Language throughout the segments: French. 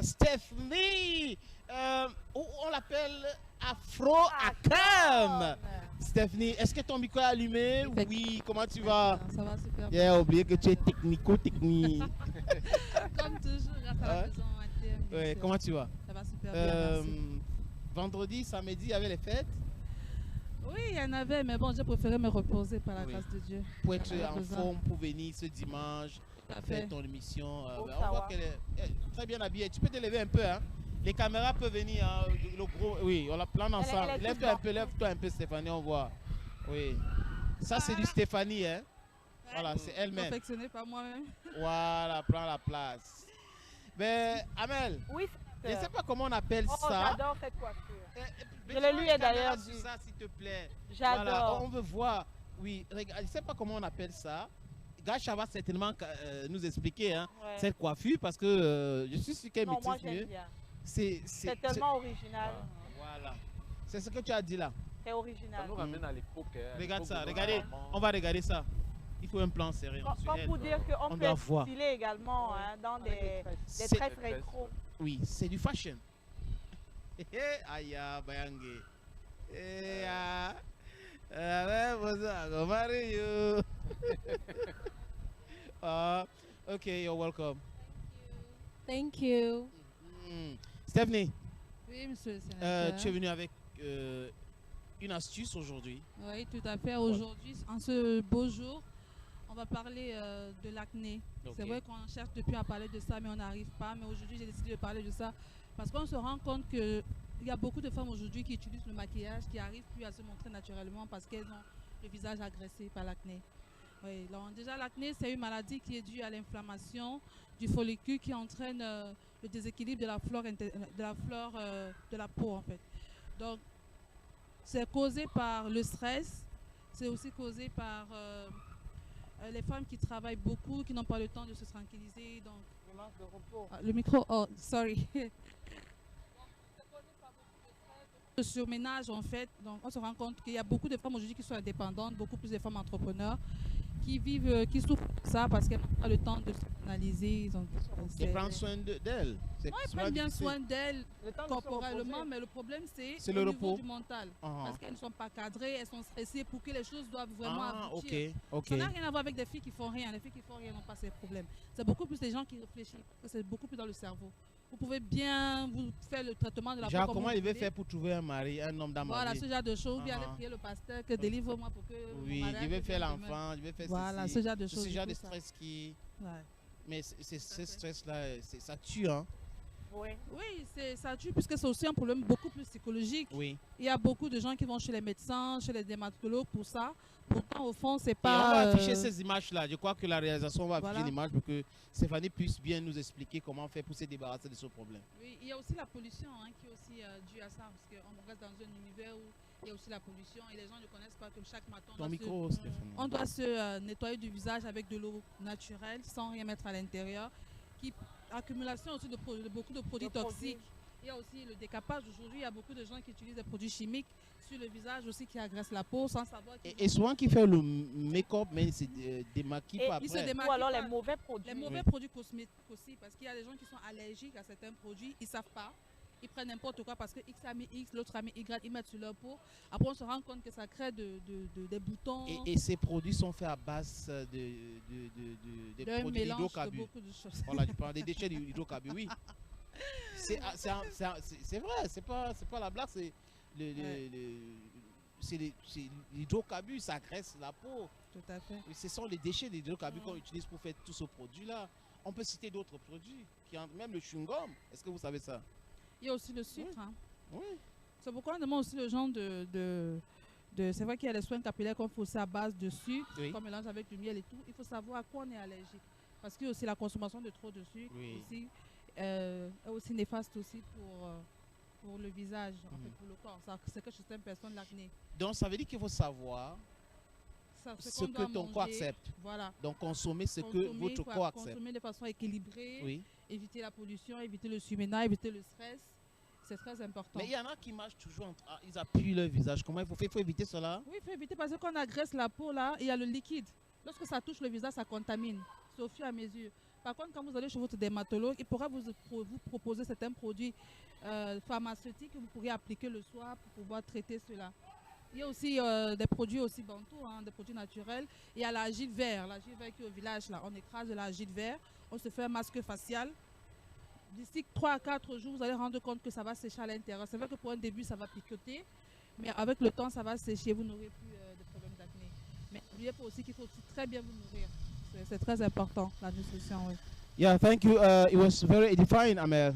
Stephanie. On l'appelle Afro Akam. Stephanie, est-ce que ton micro est allumé? Oui, comment tu vas? Ça va super bien. J'ai oublié que tu es technico-technique. Comme toujours, grâce à la maison. Ouais, comment tu vas? Ça va super bien, merci. Vendredi, samedi, il y avait les fêtes? Oui, il y en avait, mais bon, j'ai préféré me reposer par la grâce de Dieu. Pour être en forme, pour venir ce dimanche, faire ton émission. On voit qu'elle est très bien habillée. Tu peux te lever un peu, hein? Les caméras peuvent venir, hein? Le gros, oui, on la plane ensemble. Lève-toi un peu, Stéphanie, on voit. Oui. Ça, c'est du Stéphanie, hein? Voilà, c'est elle-même. Confectionné par moi-même. Voilà, prends la place. Mais, Amel. Oui, je ne sais pas comment on appelle ça. J'adore cette coiffure. Je l'ai lu d'ailleurs. Ça, s'il te plaît. J'adore. Voilà, on veut voir. Oui, regarde, je ne sais pas comment on appelle ça. Gacha va certainement nous expliquer cette coiffure parce que je suis sûr qu'elle maîtrise mieux. C'est tellement original. Voilà. C'est ce que tu as dit là. C'est original. Ça nous ramène à l'époque. Regarde ça, regardez. On va regarder ça. Il faut un plan serré. Comme pour dire qu'on peut être stylé également dans des tresses rétro. Oui, c'est du fashion. Aïe, Bayangue. Okay, you're welcome. Thank you. Stephanie. Oui, monsieur le sénateur. Tu es venu avec une astuce aujourd'hui. Oui, tout à fait. Aujourd'hui, en ce beau jour, on va parler de l'acné. Okay. C'est vrai qu'on cherche depuis à parler de ça, mais on n'arrive pas. Mais aujourd'hui, j'ai décidé de parler de ça parce qu'on se rend compte qu'il y a beaucoup de femmes aujourd'hui qui utilisent le maquillage, qui n'arrivent plus à se montrer naturellement parce qu'elles ont le visage agressé par l'acné. Oui, donc déjà, l'acné, c'est une maladie qui est due à l'inflammation du follicule qui entraîne le déséquilibre de la flore de la peau, en fait. Donc, c'est causé par le stress, c'est aussi causé par les femmes qui travaillent beaucoup, qui n'ont pas le temps de se tranquilliser. Donc, le manque de repos. Le micro, oh, sorry. Le surménage, en fait, donc on se rend compte qu'il y a beaucoup de femmes aujourd'hui qui sont indépendantes, beaucoup plus de femmes entrepreneurs qui vivent, qui souffrent de ça parce qu'elles n'ont pas le temps de s'analyser. Et prendre soin d'elles. Oui, elles prennent bien soin d'elles corporellement, mais le problème c'est le niveau du mental. Parce qu'elles ne sont pas cadrées, elles sont stressées pour que les choses doivent vraiment aboutir. Ça n'a rien à voir avec des filles qui font rien. Les filles qui font rien n'ont pas ces problèmes. C'est beaucoup plus des gens qui réfléchissent, c'est beaucoup plus dans le cerveau. Vous pouvez bien vous faire le traitement de la peau. Comment il veut faire pour trouver un mari, un homme dans ma vie? Voilà, ce genre de choses. Bien aller prier le pasteur que délivre-moi pour que. Oui, il veut faire l'enfant, il veut faire voilà, ce genre de choses. Ce genre de stress qui. Ouais. Mais ce stress-là, ça tue, hein? Oui, ça tue puisque c'est aussi un problème beaucoup plus psychologique. Oui. Il y a beaucoup de gens qui vont chez les médecins, chez les dermatologues pour ça. Pourtant, au fond, c'est pas... Et on va afficher ces images-là. Je crois que la réalisation va afficher l'image pour que Stéphanie puisse bien nous expliquer comment faire pour se débarrasser de ce problème. Oui, il y a aussi la pollution qui est aussi due à ça. Parce qu'on reste dans un univers où il y a aussi la pollution et les gens ne connaissent pas que chaque matin, on doit se nettoyer du visage avec de l'eau naturelle sans rien mettre à l'intérieur. Accumulation aussi de beaucoup de produits toxiques. Il y a aussi le décapage. Aujourd'hui, il y a beaucoup de gens qui utilisent des produits chimiques sur le visage aussi qui agressent la peau sans savoir. Et souvent qui fait le make-up, mais c'est démaquille pas après. Ou alors les mauvais produits. Les mauvais produits cosmétiques aussi, parce qu'il y a des gens qui sont allergiques à certains produits, ils ne savent pas. Ils prennent n'importe quoi parce que X a mis X, l'autre a mis Y, ils mettent sur leur peau. Après, on se rend compte que ça crée des boutons. Et ces produits sont faits à base de produits hydrocarbures. Voilà, je parle des déchets d'hydrocarbures, oui. C'est vrai, c'est pas la blague, c'est l'hydrocarbure, ça graisse la peau. Tout à fait. Et ce sont les déchets d'hydrocarbures qu'on utilise pour faire tout ce produit-là. On peut citer d'autres produits, même le chewing-gum. Est-ce que vous savez ça? Il y a aussi le sucre. Oui. C'est pourquoi on demande aussi le genre c'est vrai qu'il y a les soins capillaires qu'on fait aussi à base de sucre, qu'on mélange avec du miel et tout. Il faut savoir à quoi on est allergique. Parce que aussi la consommation de trop de sucre aussi, est aussi néfaste aussi pour le visage, en fait, pour le corps. C'est que chez certaines personnes, l'acné. Donc ça veut dire qu'il faut savoir ce que ton corps accepte. Voilà. Donc consommer ce que votre corps accepte. Consommer de façon équilibrée, éviter la pollution, éviter le surménage, éviter le stress. C'est très important. Mais il y en a qui marchent toujours, ils appuient leur visage. Comment il faut faire? Il faut éviter cela? Oui, il faut éviter parce que quand on agresse la peau, là, il y a le liquide. Lorsque ça touche le visage, ça contamine. C'est au fur et à mesure. Par contre, quand vous allez chez votre dermatologue, il pourra vous proposer certains produits pharmaceutiques que vous pourrez appliquer le soir pour pouvoir traiter cela. Il y a aussi des produits aussi bantous, hein, des produits naturels. Il y a l'argile vert qui est au village, là. On écrase de l'argile vert, on se fait un masque facial. D'ici 3 à 4 jours, vous allez rendre compte que ça va sécher à l'intérieur. C'est vrai que pour un début, ça va picoter, mais avec le temps, ça va sécher, vous n'aurez plus de problèmes d'acné. Mais n'oubliez pas aussi qu'il faut aussi très bien vous nourrir. C'est très important, la nutrition, oui. Yeah, thank you. It was very edifying, Amel.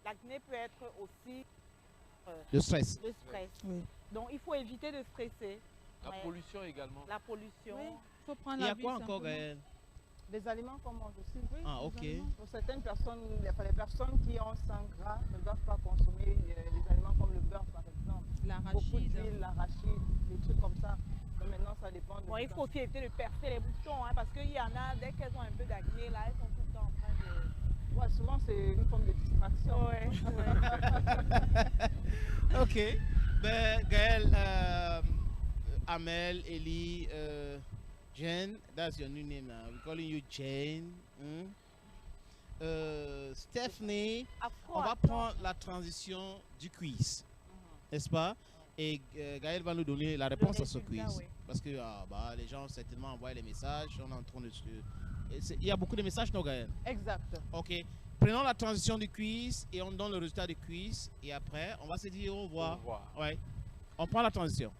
L'acné peut être aussi le stress. Le stress. Oui. Donc, il faut éviter de stresser. La pollution également. La pollution. Oui, faut prendre Il y la a vie, quoi encore, Gaël? Des aliments qu'on mange aussi. Oui, ah, ok. Pour certaines personnes, les personnes qui ont sang gras ne doivent pas consommer des aliments comme le beurre, par exemple. Beaucoup d'huile, l'arachide, des trucs comme ça. Donc maintenant, ça dépend de... Bon, il faut aussi éviter de percer les boutons, hein, parce qu'il y en a, dès qu'elles ont un peu d'acné, là, elles sont tout le temps en train de... Ouais, souvent, c'est une forme de distraction. Ouais. Ok. Ben, Gaël, Amel, Ellie, Jane, that's your new name now. We're calling you Jane. Stephanie, on va prendre la transition du quiz, n'est-ce pas? Et Gaël va nous donner la réponse à ce quiz. Oui. Parce que les gens certainement envoient les messages. On est en train de... Il y a beaucoup de messages, non, Gaël? Exact. Ok. Prenons la transition du quiz et on donne le résultat du quiz. Et après, on va se dire au revoir. Au revoir. Ouais. On prend la transition.